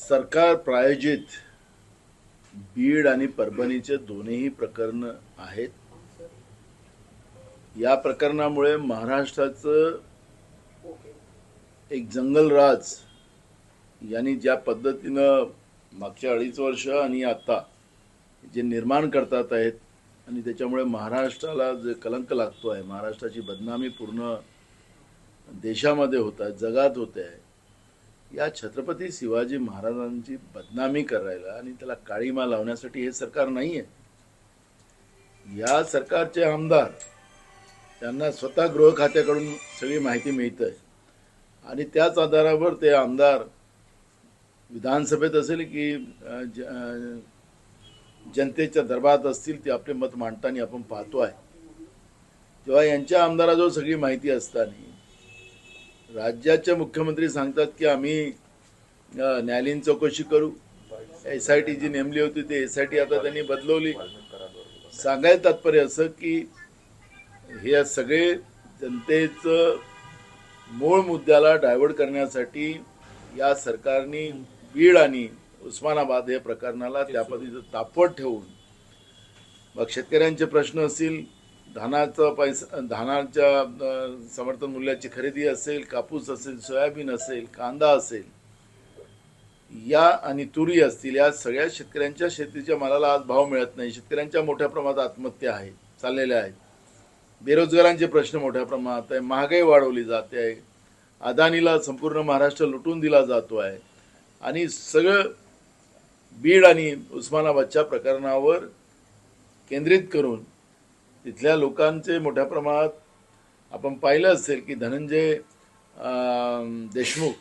सरकार प्रायोजित बीड आणि परभणीचे दोन्ही प्रकरण आहेत. या प्रकरणामुळे महाराष्ट्राचं एक जंगलराज यांनी ज्या पद्धतीनं मागच्या 2.5 वर्ष आणि आता जे निर्माण करतात आहेत आणि त्याच्यामुळे महाराष्ट्राला जे कलंक लागतो आहे, महाराष्ट्राची बदनामी पूर्ण देशामध्ये होत आहे, जगात होते आहे. या छत्रपती शिवाजी महाराजांची बदनामी करायला आणि त्याला काळीमा लावण्यासाठी हे सरकार नाही आहे. या सरकारचे आमदार त्यांना स्वतः गृह खात्याकडून सगळी माहिती मिळते आणि त्याच आधारावर ते आमदार विधानसभेत असेल की जनतेच्या दरबारात असतील ते आपले मत मांडताना आपण पाहतो आहे. जेव्हा यांच्या आमदाराजवळ सगळी माहिती असताना राज्याचे मुख्यमंत्री सांगतात की आम्ही न्यायालयीन चौकशी करू, SIT जी नेमली होती ते SIT आता त्यांनी बदलवली. सांगायचं तात्पर्य असं की हे सगळे जनतेचं मूळ मुद्द्याला डायव्हर्ट करण्यासाठी या सरकारने बीड आणि उस्मानाबाद या प्रकरणाला त्या पद्धतीचं तापट ठेवून मग शेतकऱ्यांचे प्रश्न असतील, धानाचा पैसा, धानाच्या समर्थन मूल्याची खरेदी असेल, कापूस असेल, सोयाबीन असेल, कांदा असेल, या आणि तुरी असतील, या सगळ्या शेतकऱ्यांच्या शेतीच्या मालाला आज भाव मिळत नाही. शेतकऱ्यांच्या मोठ्या प्रमाणात आत्महत्या आहेत, चाललेल्या आहेत. बेरोजगारांचे प्रश्न मोठ्या प्रमाणात आहे. महागाई वाढवली जाते आहे. अदानीला संपूर्ण महाराष्ट्र लुटून दिला जातो आहे आणि सगळं बीड आणि उस्मानाबादच्या प्रकरणावर केंद्रित करून तिथल्या लोकांचे मोठ्या प्रमाणात आपण पाहिलं असेल की धनंजय देशमुख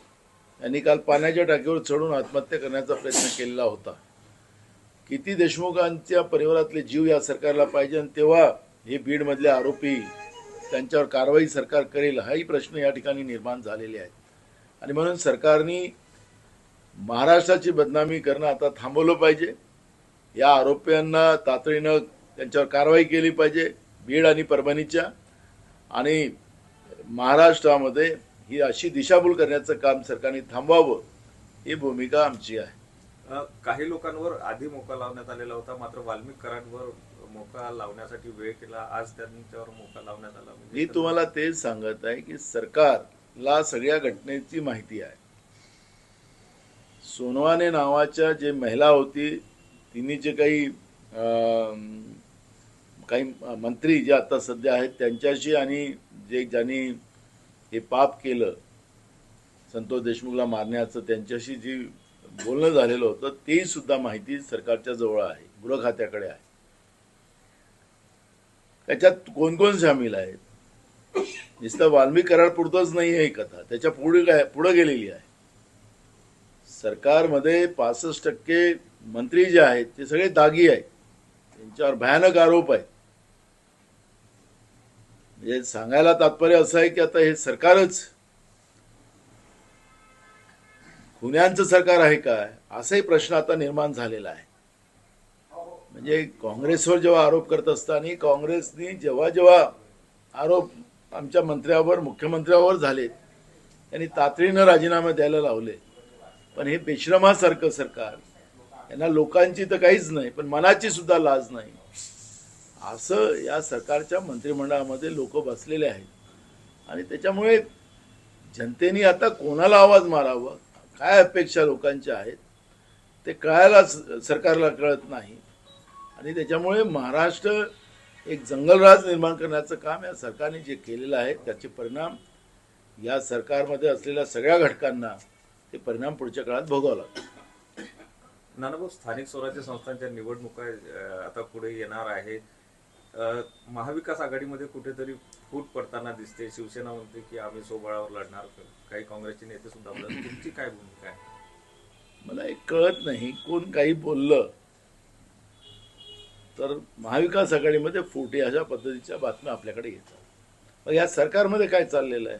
यांनी काल पाण्याच्या टाकीवर चढून आत्महत्या करण्याचा प्रयत्न केलेला होता. किती देशमुखांच्या परिवारातले जीव या सरकारला पाहिजे आणि तेव्हा हे बीडमधले आरोपी त्यांच्यावर कारवाई सरकार करेल हाही प्रश्न या ठिकाणी निर्माण झालेले आहेत. आणि म्हणून सरकारने महाराष्ट्राची बदनामी करणं आता थांबवलं पाहिजे. या आरोपींना तातडीनं त्यांच्यावर कारवाई केली पाहिजे बीड आणि परभणीच्या, आणि महाराष्ट्रामध्ये ही अशी दिशाभूल करण्याचं काम सरकारने थांबवावं ही भूमिका आमची आहे. काही लोकांवर आधी मोका लावण्यात आलेला होता, मात्र वाल्मिक कराडांवर मोका लावण्यासाठी वेळ केला. आज त्यांच्यावर मोका लावण्यात आला. मी तुम्हाला तेच सांगत आहे की सरकारला सगळ्या घटनेची माहिती आहे. सोनवाने नावाच्या जे महिला होती तिने जे काही मंत्री जे आता सध्या आहेत त्यांच्याशी आणि जे ज्यांनी हे पाप केलं संतोष देशमुखला मारण्याचं त्यांच्याशी जी बोलणं झालेलं होतं ते सुद्धा माहिती सरकारच्या जवळ आहे, गृह खात्याकडे आहे. त्याच्यात कोण कोण सामील आहेत, नुसतं वाल्मिक कराड पुरतच नाही आहे कथा, त्याच्या पुढे गेलेली आहे. सरकारमध्ये 65% मंत्री जे आहेत ते सगळे दागी आहेत, त्यांच्यावर भयानक आरोप आहेत. म्हणजे सांगायला तात्पर्य असं आहे की आता हे सरकारच खुन्यांचं सरकार आहे काय असाही प्रश्न आता निर्माण झालेला आहे. म्हणजे काँग्रेसवर जेव्हा आरोप करत असताना काँग्रेसने जेव्हा जेव्हा आरोप आमच्या मंत्र्यावर मुख्यमंत्र्यावर झाले त्यांनी तातडीनं राजीनामे द्यायला लावले. पण हे बेश्रमासारखं सरकार, यांना लोकांची तर काहीच नाही पण मनाची सुद्धा लाज नाही, असं या सरकारच्या मंत्रिमंडळामध्ये लोक बसलेले आहेत. आणि त्याच्यामुळे जनतेने आता कोणाला आवाज मारावा, काय अपेक्षा लोकांच्या आहेत ते कळायला सरकारला कळत नाही. आणि त्याच्यामुळे महाराष्ट्र एक जंगलराज निर्माण करण्याचं काम या सरकारने जे केलेलं आहे त्याचे परिणाम या सरकारमध्ये असलेल्या सगळ्या घटकांना ते परिणाम पुढच्या काळात भोगावं लागतात. नानाभाऊ, स्थानिक स्वराज्य संस्थांच्या निवडणुका आता पुढे येणार आहे. महाविकास आघाडीमध्ये कुठेतरी फूट पडताना दिसते. शिवसेना म्हणते की आम्ही सोबळावर लढणार, काही काँग्रेसचे नेते सुद्धा बोलतात. तुमची काय भूमिका आहे? मला एक कळत नाही, कोण काही बोललं तर महाविकास आघाडीमध्ये फूट अशा पद्धतीच्या बातम्या आपल्याकडे येतात. मग या सरकारमध्ये काय चाललेलं आहे?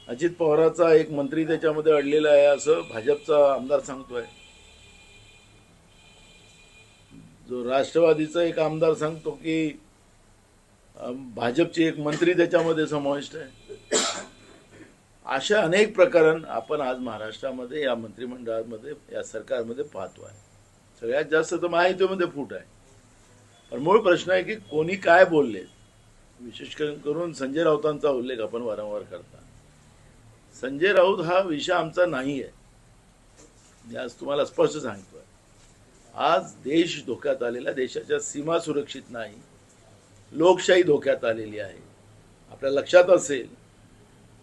अजित पवारांचा एक मंत्री त्याच्यामध्ये अडलेला आहे असं भाजपचा आमदार सांगतोय. जो राष्ट्रवादीचा एक आमदार सांगतो की भाजपची एक मंत्री त्याच्यामध्ये समाविष्ट आहे. अशा अनेक प्रकरण आपण आज महाराष्ट्रामध्ये या मंत्रिमंडळामध्ये या सरकारमध्ये पाहतो आहे. सगळ्यात जास्त तर माहितीमध्ये फूट आहे. पण मूळ प्रश्न आहे की कोणी काय बोलले. विशेष करून संजय राऊतांचा उल्लेख आपण वारंवार करता. संजय राऊत हा विषय आमचा नाही आहे. मी आज तुम्हाला स्पष्ट सांगतोय. आज देश धोक्यात आलेला, देशाच्या सीमा सुरक्षित नाही, लोकशाही धोक्यात आलेली आहे. आपल्या लक्षात असेल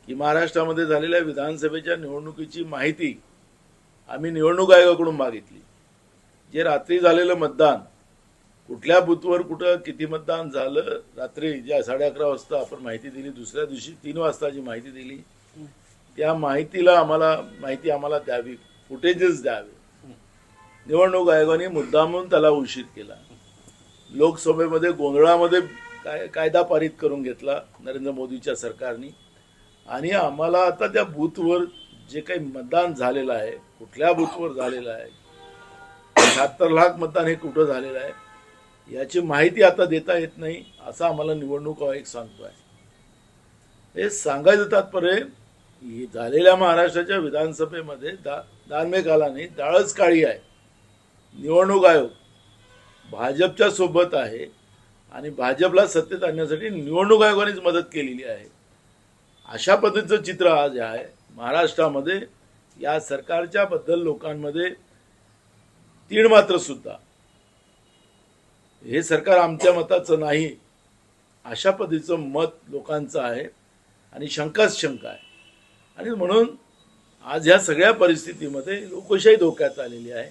की महाराष्ट्रामध्ये झालेल्या विधानसभेच्या निवडणुकीची माहिती आम्ही निवडणूक आयोगाकडून मागितली. जे रात्री झालेलं मतदान, कुठल्या बूथवर कुठं किती मतदान झालं, रात्री ज्या 11:30 वाजता आपण माहिती दिली, दुसऱ्या दिवशी 3 वाजता जी माहिती दिली, त्या माहितीला आम्हाला द्यावी, फुटेजेस द्यावे. निवडणूक आयोगाने मुद्दामून त्याला उशीर केला. लोकसभेमध्ये गोंधळामध्ये कायदा पारित करून घेतला नरेंद्र मोदीच्या सरकारने. आणि आम्हाला आता त्या बूथवर जे काही मतदान झालेलं आहे, कुठल्या बूथवर झालेलं आहे, 76 लाख मतदान हे कुठं झालेलं आहे, याची माहिती आता देता येत नाही, असं आम्हाला निवडणूक आयोग सांगतोय. हे सांगायचं तात्पर्य झालेल्या महाराष्ट्राच्या विधानसभेमध्ये दानवे कालाने डाळच काळी आहे. निवडणूक आयोग भाजपच्या सोबत आहे आणि भाजपला सत्तेत आणण्यासाठी निवडणूक आयोगानेच मदत केलेली आहे. अशा पद्धतीचं चित्र आज आहे महाराष्ट्रामध्ये. या सरकारच्या बद्दल लोकांमध्ये तीळ मात्र सुद्धा हे सरकार आमच्या मताचं नाही, अशा पद्धतीचं मत लोकांचं आहे आणि शंकाच शंका आहे. आणि म्हणून आज ह्या सगळ्या परिस्थितीमध्ये लोकशाही धोक्यात आलेली आहे.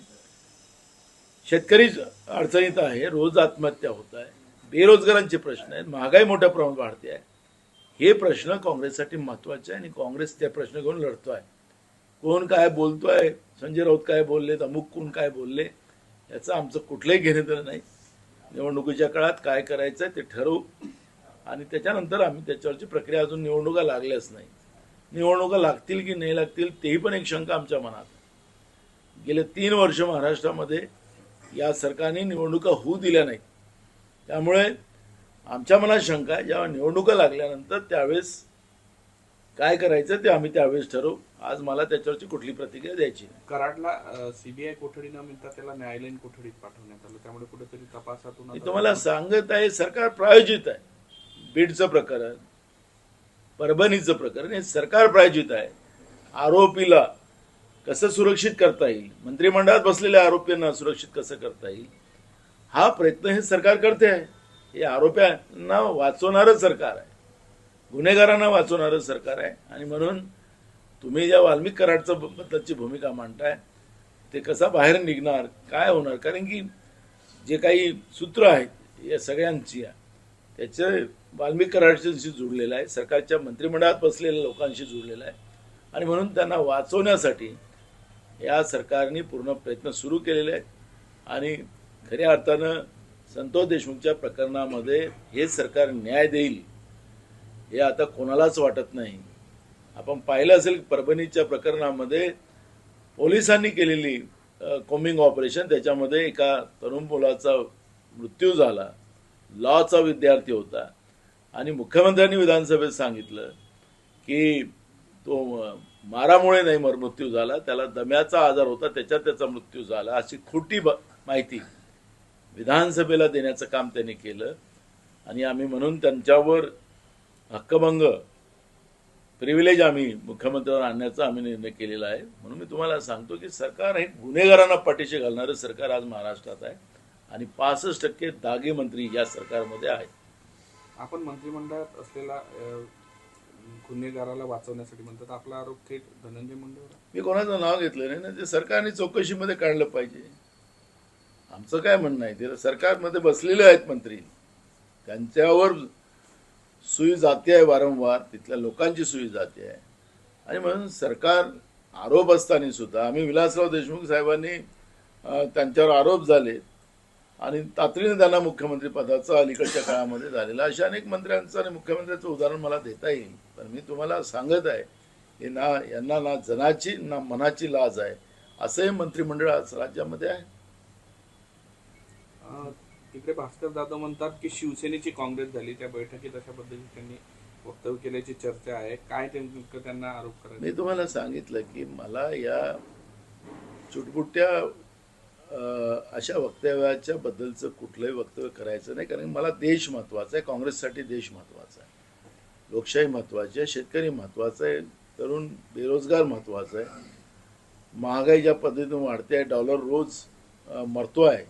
शेतकरी अडचणीत आहे, रोज आत्महत्या होत आहे, बेरोजगारांचे प्रश्न आहेत, महागाई मोठ्या प्रमाणात वाढते आहे. हे प्रश्न काँग्रेससाठी महत्त्वाचे आहे आणि काँग्रेस ते प्रश्न घेऊन लढतोय. कोण काय बोलतोय, संजय राऊत काय बोलले, अमुक कोण काय बोलले, याचं आमचं कुठलंही घेणं देणं नाही. निवडणुकीच्या काळात काय करायचं आहे ते ठरवू आणि त्याच्यानंतर आम्ही त्याच्यावरची प्रक्रिया, अजून निवडणुका लागल्याच नाही. निवडणुका लागतील की नाही लागतील तेही पण एक शंका आमच्या मनात. गेले 3 वर्ष महाराष्ट्रामध्ये या सरकारने निवडणुका होऊ दिल्या नाहीत. त्यामुळे आमच्या मनात शंका आहे, जेव्हा निवडणुका लागल्यानंतर त्यावेळेस काय करायचं ते आम्ही त्यावेळेस ठरवू. आज मला त्याच्यावरची कुठली प्रतिक्रिया द्यायची नाही. कराडला सीबीआय कोठडी न मिळता त्याला न्यायालयीन कोठडीत पाठवण्यात आलं, त्यामुळे कुठेतरी तपासातून मी तुम्हाला सांगत आहे, सरकार प्रायोजित आहे. बीडचं प्रकरण, परभणीचं प्रकरण हे सरकार प्रायोजित आहे. आरोपीला कसं सुरक्षित करता येईल, मंत्रिमंडळात बसलेल्या आरोपींना सुरक्षित कसं करता येईल, हा प्रयत्न हे सरकार करते आहे. हे आरोप्यांना वाचवणारं सरकार आहे, गुन्हेगारांना वाचवणारं सरकार आहे. आणि म्हणून तुम्ही ज्या वाल्मिक कराडचं बद्दलची भूमिका मांडताय, ते कसा बाहेर निघणार, काय होणार, कारण की जे काही सूत्र आहेत या सगळ्यांची त्याचे वाल्मिक कराडशी जुळलेलं आहे, सरकारच्या मंत्रिमंडळात बसलेल्या लोकांशी जुळलेलं आहे. आणि म्हणून त्यांना वाचवण्यासाठी या सरकारने पूर्ण प्रयत्न सुरू केलेले आहेत. आणि खऱ्या अर्थानं संतोष देशमुखच्या प्रकरणामध्ये हे सरकार न्याय देईल हे आता कोणालाच वाटत नाही. आपण पाहिलं असेल परभणीच्या प्रकरणामध्ये पोलिसांनी केलेली कॉम्बिंग ऑपरेशन, त्याच्यामध्ये एका तरुण मुलाचा मृत्यू झाला, लॉचा विद्यार्थी होता. आणि मुख्यमंत्र्यांनी विधानसभेत सांगितलं की तो मारामुळे नाही मृत्यू झाला, त्याला दम्याचा आजार होता, त्याच्यात त्याचा मृत्यू झाला, अशी खोटी माहिती विधानसभेला देण्याचं काम त्यांनी केलं. आणि आम्ही म्हणून त्यांच्यावर हक्कभंग प्रिव्हिलेज आम्ही मुख्यमंत्र्यांवर आणण्याचा आम्ही निर्णय केलेला आहे. म्हणून मी तुम्हाला सांगतो की सरकार हे गुन्हेगारांना पाठीशी घालणारं सरकार आज महाराष्ट्रात आहे आणि 65% दागी मंत्री या सरकारमध्ये आहेत. आपण मंत्रिमंडळात असलेला गुन्हेगाराला वाचवण्यासाठी म्हणतात, आपला आरोप थेट धनंजय मुंडेवर. मी कोणाचं नाव घेतलं नाही ना, ते सरकारने चौकशीमध्ये काढलं पाहिजे. आमचं काय म्हणणं आहे, ते सरकारमध्ये बसलेले आहेत मंत्री, त्यांच्यावर सुई जाते आहे वारंवार, तिथल्या लोकांची सुई जाते आहे. आणि म्हणून सरकार आरोप असताना सुद्धा आम्ही विलासराव देशमुख साहेबांनी त्यांच्यावर आरोप झाले आणि तातडीने त्यांना मुख्यमंत्री पदाचा अलीकडच्या काळामध्ये झालेला अशा अनेक मंत्र्यांचं आणि मुख्यमंत्र्यांचं उदाहरण मला देता येईल. पण मी तुम्हाला सांगत आहे की यांना ना जनाची ना मनाची लाज आहे, असंही मंत्रिमंडळ आज राज्यामध्ये आहे. तिकडे भास्कर जाधव म्हणतात की शिवसेनेची काँग्रेस झाली, त्या बैठकीत अशा पद्धतीने त्यांनी वक्तव्य केल्याची चर्चा आहे. काय नेमकं त्यांना आरोप करायचा? मी तुम्हाला सांगितलं की मला या चुटपुट्या अशा वक्तव्याच्या बद्दलचं कुठलंही वक्तव्य करायचं नाही, कारण मला देश महत्वाचा आहे, काँग्रेससाठी देश महत्वाचा आहे, लोकशाही महत्वाची आहे, शेतकरी महत्वाचा आहे, तरुण बेरोजगार महत्वाचा आहे, महागाई ज्या पद्धतीने वाढते आहे, डॉलर रोज मरतोय,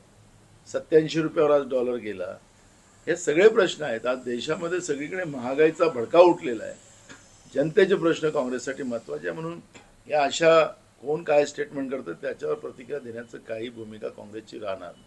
87 रुपयावर आज डॉलर गेला, हे सगळे प्रश्न आहेत. आज देशामध्ये सगळीकडे महागाईचा भडका उठलेला आहे, जनतेचे प्रश्न काँग्रेससाठी महत्वाचे आहे. म्हणून या अशा कोण काय स्टेटमेंट करतं त्याच्यावर प्रतिक्रिया देण्याचं काही भूमिका काँग्रेसची राहणार नाही.